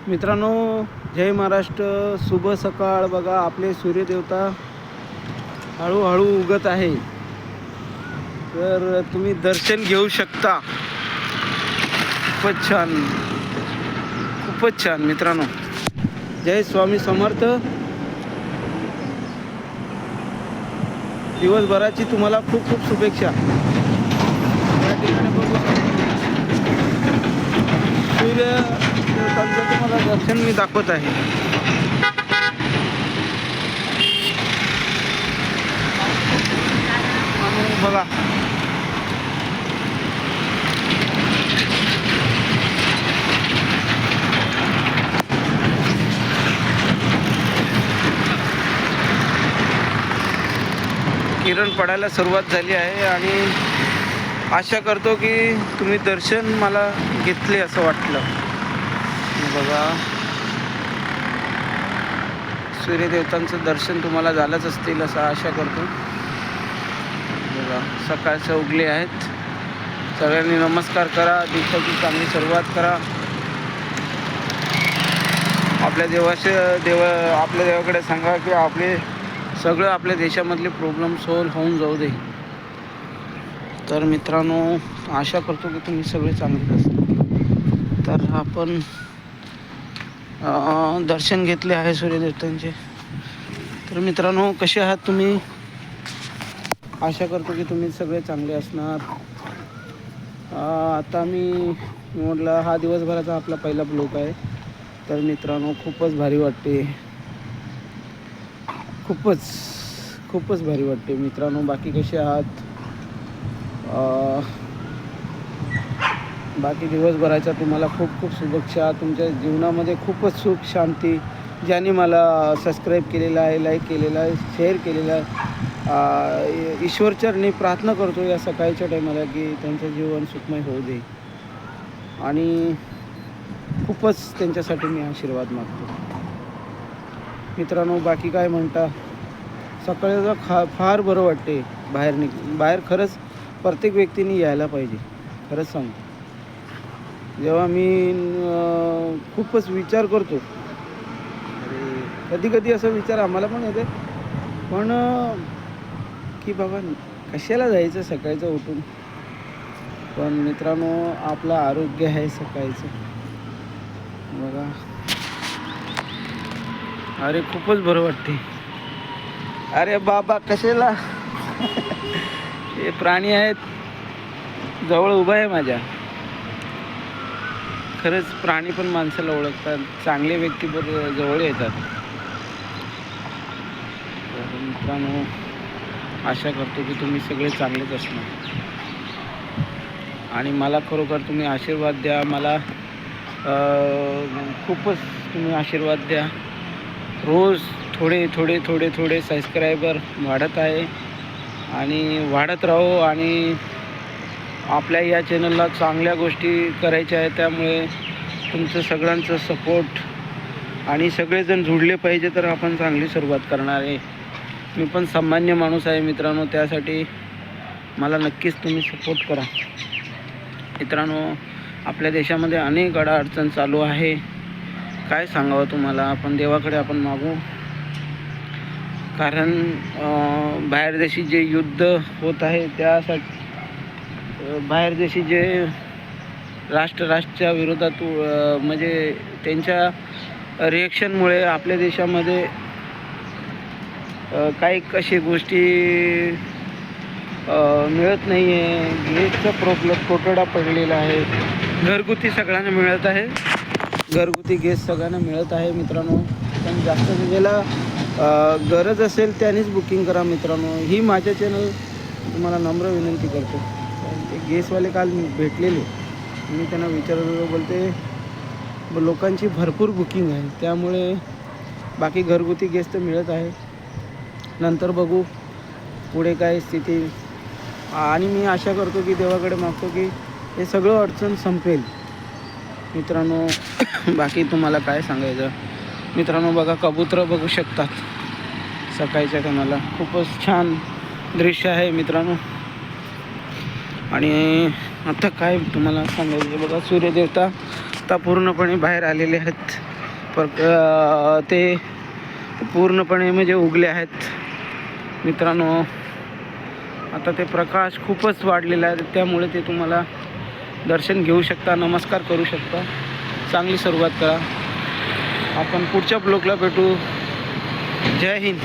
मित्रांनो, जय महाराष्ट्र. शुभ सकाळ. बघा, आपले सूर्यदेवता हळूहळू उगत आहे, तर तुम्ही दर्शन घेऊ शकता. खूपच छान, खूपच छान मित्रांनो. जय स्वामी समर्थ. दिवसभराची तुम्हाला खूप खूप शुभेच्छा. या ठिकाणी बघू शकता सूर्य देवतांचं तुम्हाला दर्शन मी दाखवत आहे. बघा, किरण पडायला सुरुवात झाली आहे आणि आशा करतो की तुम्ही दर्शन मला घेतले असं वाटलं. बघा, सूर्यदेवतांचं दर्शन तुम्हाला झालंच असतील असं आशा करतो. बघा, सकाळचे उगले आहेत. सगळ्यांनी नमस्कार करा, दिवसाची चांगली सुरुवात करा. आपल्या देवाकडे सांगा की आपल्या देशामधले प्रॉब्लेम सॉल्व होऊन जाऊ दे. तर मित्रांनो, आशा करतो की तुम्ही सगळे चांगले असतात. तर आपण दर्शन घेतले आहे सूर्यदेवतांचे. तर मित्रांनो, कसे आहात तुम्ही? आशा करतो की तुम्ही सगळे चांगले असणार. आता मी म्हटलं, हा दिवसभराचा आपला पहिला ब्लॉग आहे. तर मित्रांनो, खूपच भारी वाटते, खूपच भारी वाटते मित्रांनो. बाकी कसे आहात? बाकी दिवसभराच्या तुम्हाला खूप खूप शुभेच्छा. तुमच्या जीवनामध्ये खूपच सुख शांती. ज्यांनी मला सबस्क्राईब केलेलं आहे, लाईक केलेलं आहे, शेअर केलेलं आहे, ईश्वरचरणी प्रार्थना करतो या सकाळच्या टायमाला की त्यांचं जीवन सुखमय होऊ दे. आणि खूपच त्यांच्यासाठी मी आशीर्वाद मागतो. मित्रांनो, बाकी काय म्हणता? सकाळचं फार बरं वाटते. बाहेर खरंच प्रत्येक व्यक्तीने यायला पाहिजे. खरंच सांगतो, जेव्हा मी खूपच विचार करतो, अरे कधी असा विचार आम्हाला पण येते, पण की बाबा कशाला जायचं सकाळचं उठून. पण मित्रांनो, आपलं आरोग्य आहे सकाळचं. बघा, अरे खूपच बरं वाटते. अरे बाबा, कशाला हे प्राणी आहेत जवळ उभा आहे माझ्या. खरंच प्राणी पण माणसाला ओळखतात, चांगले व्यक्ती जवळ येतात. तर मित्रांनो, आशा करतो की तुम्ही सगळे चांगलेच असणार. आणि मला खरोखर तुम्ही आशीर्वाद द्या. मला खूपच तुम्ही आशीर्वाद द्या. रोज थोडे सबस्क्रायबर वाढत आहे आणि वाढत राहो. आणि आपल्या या चॅनलला चांगल्या गोष्टी करायच्या आहेत, त्यामुळे तुमचं सगळ्यांचं सपोर्ट आणि सगळेजण जुळले पाहिजे. तर आपण चांगली सुरुवात करणार आहे. मी पण सामान्य माणूस आहे मित्रांनो, त्यासाठी मला नक्कीच तुम्ही सपोर्ट करा. मित्रांनो, आपल्या देशामध्ये अनेक अडचण चालू आहे. काय सांगावं तुम्हाला, आपण देवाकडे आपण मागू. कारण बाहेर देशी जे युद्ध होत आहे, त्यासाठी बाहेर देशी जे राष्ट्राच्या विरोधात म्हणजे त्यांच्या रिॲक्शनमुळे आपल्या देशामध्ये काही अशी गोष्टी मिळत नाही आहे. गॅसचा तुटवडा पडलेला आहे. घरगुती सगळ्यांना मिळत आहे, घरगुती गॅस सगळ्यांना मिळत आहे मित्रांनो. पण जास्त ज्याला गरज असेल त्यानेच बुकिंग करा मित्रांनो. ही माझ्या चॅनल तुम्हाला नम्र विनंती करतो. ते गॅसवाले काल भेटलेले, मी त्यांना विचारलं, बोलते लोकांची भरपूर बुकिंग आहे, त्यामुळे बाकी घरगुती गॅस तर मिळत आहे. नंतर बघू पुढे काय स्थिती. आणि मी आशा करतो की देवाकडे मागतो की हे सगळं अडचण संपेल मित्रांनो. बाकी तुम्हाला काय सांगायचं मित्रांनो. बघा, कबूतर बघू शकतात सकाळच्या टायमाला. खूपच छान दृश्य आहे मित्रांनो. आणि आता काय तुम्हाला सांगायचं, बघा सूर्यदेवता आता पूर्णपणे बाहेर आलेले आहेत. ते पूर्णपणे म्हणजे उगले आहेत मित्रांनो. आता ते प्रकाश खूपच वाढलेला आहे, त्यामुळे ते तुम्हाला दर्शन घेऊ शकता, नमस्कार करू शकता. चांगली सुरुवात करा. आपण पुढच्या ब्लॉगला भेटू. जय हिंद.